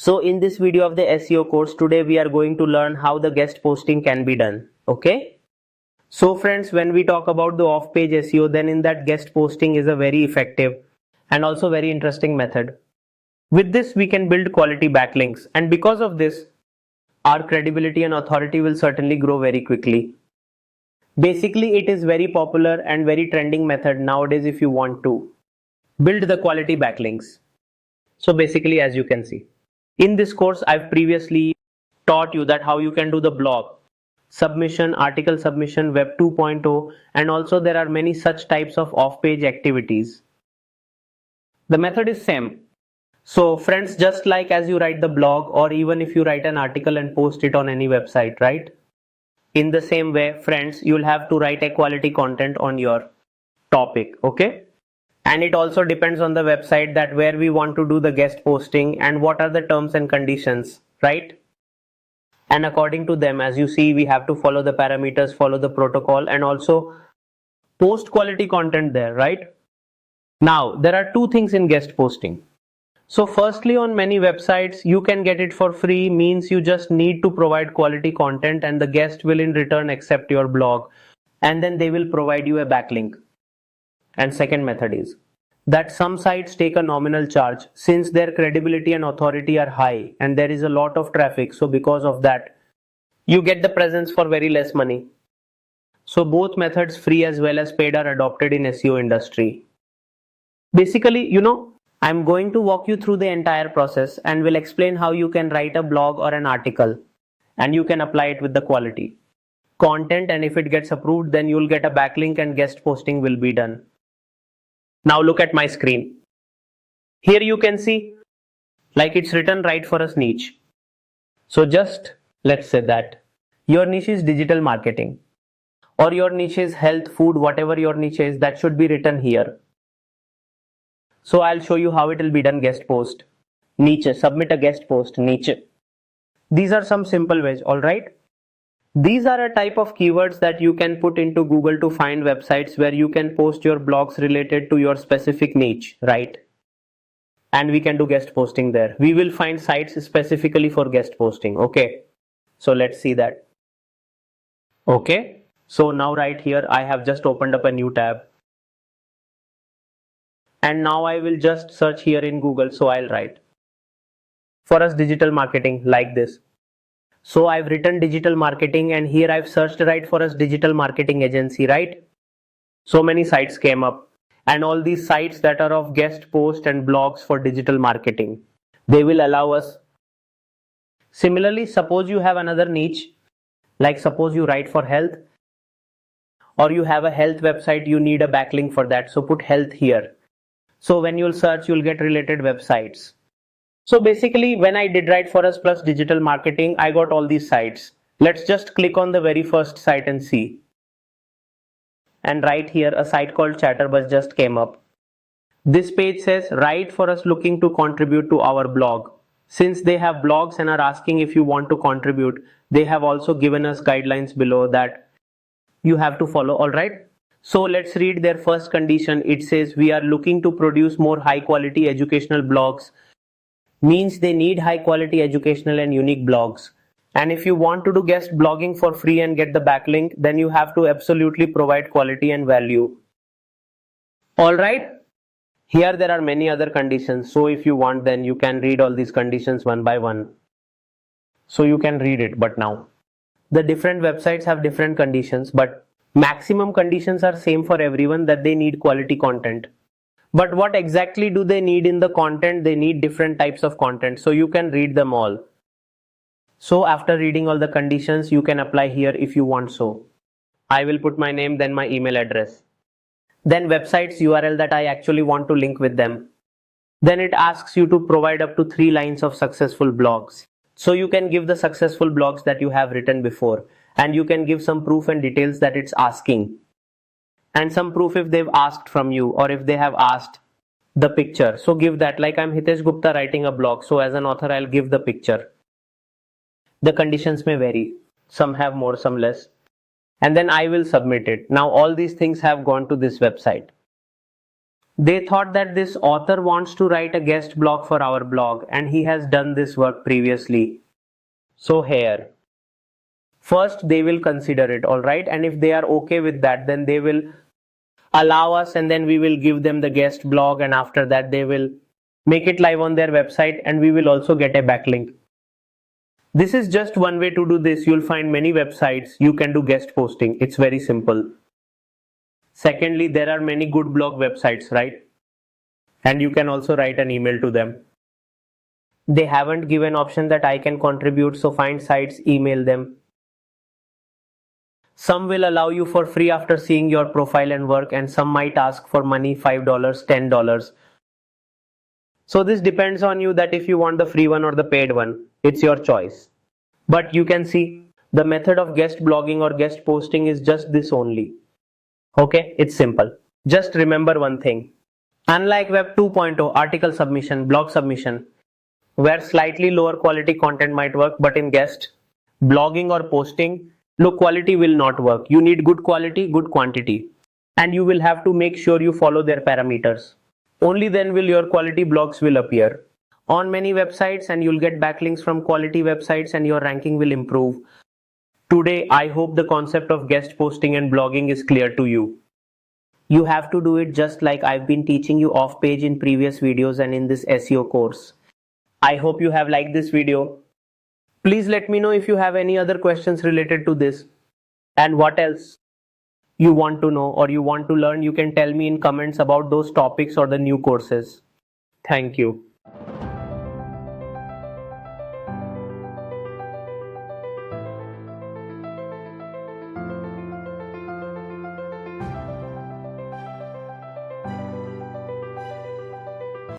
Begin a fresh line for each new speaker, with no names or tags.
So in this video of the SEO course, today we are going to learn how the guest posting can be done. Okay. So friends, when we talk about the off-page SEO, then in that guest posting is a very effective and also very interesting method. With this, we can build quality backlinks, and because of this, our credibility and authority will certainly grow very quickly. Basically, it is very popular and very trending method nowadays if you want to build the quality backlinks. So basically, as you can see, in this course, I've previously taught you that how you can do the blog submission, article submission, web 2.0, and also there are many such types of off-page activities. The method is same. So friends, just like as you write the blog or even if you write an article and post it on any website, right? In the same way, friends, you'll have to write a quality content on your topic, okay? And it also depends on the website that where we want to do the guest posting and what are the terms and conditions, right? And according to them, as you see, we have to follow the parameters, follow the protocol, and also post quality content there, right? Now, there are two things in guest posting. So firstly, on many websites, you can get it for free, means you just need to provide quality content and the guest will in return accept your blog and then they will provide you a backlink. And second method is that some sites take a nominal charge since their credibility and authority are high and there is a lot of traffic. So because of that, you get the presence for very less money. So both methods, free as well as paid, are adopted in SEO industry. Basically, I'm going to walk you through the entire process and will explain how you can write a blog or an article and you can apply it with the quality content, and if it gets approved, then you'll get a backlink and guest posting will be done. Now look at my screen. Here you can see like it's written right for us niche. So just let's say that your niche is digital marketing or your niche is health, food, whatever your niche is, that should be written here. So I'll show you how it will be done. Guest post, niche, submit a guest post, niche. These are some simple ways, alright? These are a type of keywords that you can put into Google to find websites where you can post your blogs related to your specific niche, right? And we can do guest posting there. We will find sites specifically for guest posting, okay? So let's see that. Okay, so now right here, I have just opened up a new tab. And now I will just search here in Google. So I'll write for us digital marketing like this. So I've written digital marketing and here I've searched right for us digital marketing agency, right? So many sites came up and all these sites that are of guest post and blogs for digital marketing, they will allow us. Similarly, suppose you have another niche, like suppose you write for health or you have a health website, you need a backlink for that. So put health here. So when you'll search, you'll get related websites. So basically, when I did write for us plus digital marketing, I got all these sites. Let's just click on the very first site and see. And right here, a site called Chatterbuzz just came up. This page says, write for us looking to contribute to our blog. Since they have blogs and are asking if you want to contribute, they have also given us guidelines below that you have to follow, alright? So let's read their first condition. It says we are looking to produce more high quality educational blogs. Means they need high quality educational and unique blogs. And if you want to do guest blogging for free and get the backlink, then you have to absolutely provide quality and value. Alright. Here there are many other conditions. So if you want, then you can read all these conditions one by one. So you can read it. But now the different websites have different conditions, but maximum conditions are same for everyone, that they need quality content. But what exactly do they need in the content? They need different types of content. So you can read them all. So after reading all the conditions, you can apply here if you want so. I will put my name, then my email address. Then websites URL that I actually want to link with them. Then it asks you to provide up to 3 lines of successful blogs. So you can give the successful blogs that you have written before. And you can give some proof and details that it's asking. And some proof if they've asked from you or if they have asked the picture. So give that, like I'm Hitesh Gupta writing a blog. So as an author, I'll give the picture. The conditions may vary. Some have more, some less. And then I will submit it. Now all these things have gone to this website. They thought that this author wants to write a guest blog for our blog and he has done this work previously. So here, first they will consider it, alright, and if they are okay with that, then they will allow us and then we will give them the guest blog, and after that they will make it live on their website and we will also get a backlink. This is just one way to do this. You'll find many websites you can do guest posting. It's very simple. Secondly, there are many good blog websites, right? And you can also write an email to them. They haven't given option that I can contribute, so find sites, email them. Some will allow you for free after seeing your profile and work, and some might ask for money, $5, $10. So this depends on you that if you want the free one or the paid one. It's your choice. But you can see the method of guest blogging or guest posting is just this only. Okay, it's simple. Just remember one thing. Unlike Web 2.0, article submission, blog submission, where slightly lower quality content might work, but in guest blogging or posting, low quality will not work. You need good quality, good quantity. And you will have to make sure you follow their parameters. Only then will your quality blogs will appear on many websites, and you'll get backlinks from quality websites and your ranking will improve. Today, I hope the concept of guest posting and blogging is clear to you. You have to do it just like I've been teaching you off page in previous videos and in this SEO course. I hope you have liked this video. Please let me know if you have any other questions related to this and what else you want to know or you want to learn. You can tell me in comments about those topics or the new courses. Thank you.